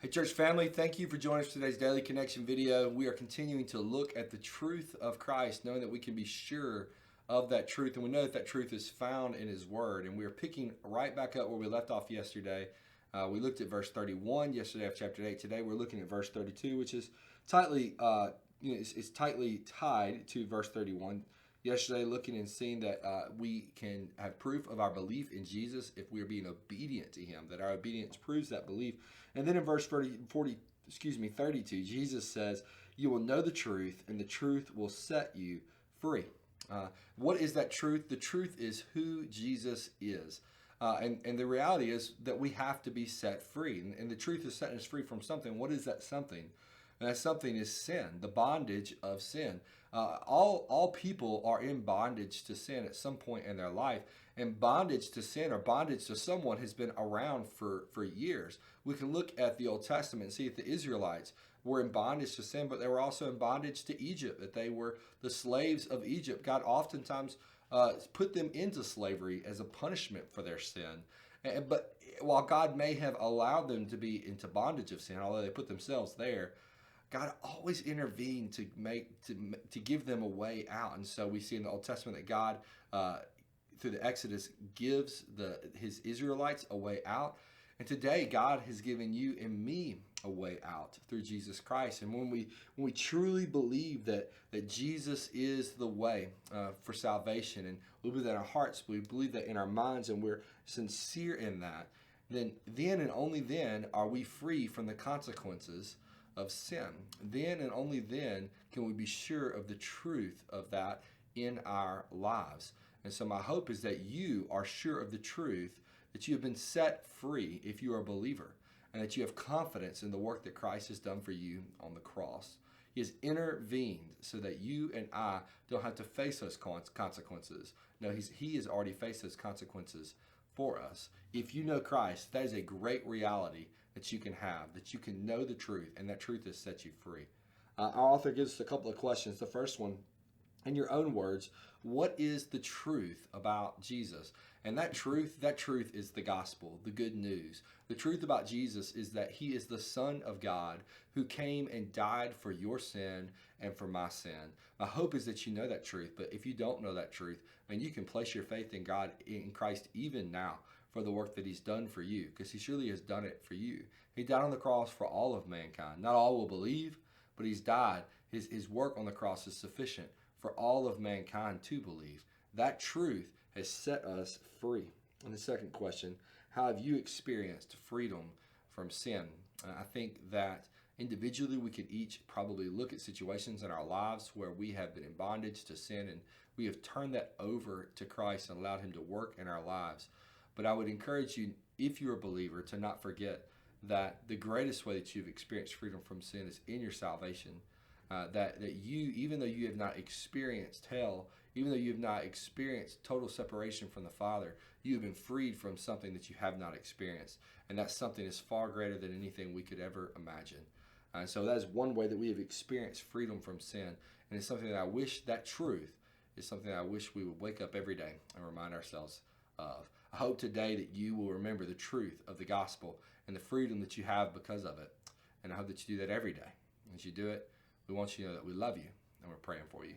Hey church family, thank you for joining us for today's Daily Connection video. We are continuing to look at the truth of Christ, knowing that we can be sure of that truth, and we know that that truth is found in His Word. And we are picking right back up where we left off yesterday. We looked at verse 31 yesterday of chapter 8. Today we're looking at verse 32, which is tightly, it's tightly tied to verse 31. Yesterday, looking and seeing that we can have proof of our belief in Jesus if we are being obedient to Him, that our obedience proves that belief. And then in verse 32, Jesus says, "You will know the truth, and the truth will set you free." What is that truth? The truth is who Jesus is. And the reality is that we have to be set free. And the truth is setting us free from something. What is that something? And that something is sin, the bondage of sin. All people are in bondage to sin at some point in their life. And bondage to sin or bondage to someone has been around for years. We can look at the Old Testament and see that the Israelites were in bondage to sin, but they were also in bondage to Egypt, that they were the slaves of Egypt. God oftentimes put them into slavery as a punishment for their sin. But while God may have allowed them to be into bondage of sin, although they put themselves there, God always intervened to give them a way out. And so we see in the Old Testament that God, through the Exodus, gives His Israelites a way out. And today, God has given you and me a way out through Jesus Christ. And when we truly believe that Jesus is the way for salvation, and we believe that in our hearts, we believe that in our minds, and we're sincere in that, then and only then are we free from the consequences of sin. Then and only then can we be sure of the truth of that in our lives. And so my hope is that you are sure of the truth, that you have been set free if you are a believer, and that you have confidence in the work that Christ has done for you on the cross. He has intervened so that you and I don't have to face those consequences. No, He has already faced those consequences for us. If you know Christ, that is a great reality that you can have, that you can know the truth, and that truth has set you free. Our author gives us a couple of questions. The first one, in your own words, what is the truth about Jesus? And that truth is the gospel, the good news. The truth about Jesus is that He is the Son of God who came and died for your sin and for my sin. My hope is that you know that truth, but if you don't know that truth, then you can place your faith in God, in Christ, even now, for the work that He's done for you, because He surely has done it for you. He died on the cross for all of mankind. Not all will believe, but He's died. His work on the cross is sufficient for all of mankind to believe. That truth has set us free. And the second question, how have you experienced freedom from sin? I think that individually we could each probably look at situations in our lives where we have been in bondage to sin, and we have turned that over to Christ and allowed Him to work in our lives. But I would encourage you, if you're a believer, to not forget that the greatest way that you've experienced freedom from sin is in your salvation. That you, even though you have not experienced hell, even though you have not experienced total separation from the Father, you have been freed from something that you have not experienced. And that something is far greater than anything we could ever imagine. And so that is one way that we have experienced freedom from sin. And it's something that I wish, that truth is something that I wish we would wake up every day and remind ourselves of. I hope today that you will remember the truth of the gospel and the freedom that you have because of it. And I hope that you do that every day. As you do it, we want you to know that we love you and we're praying for you.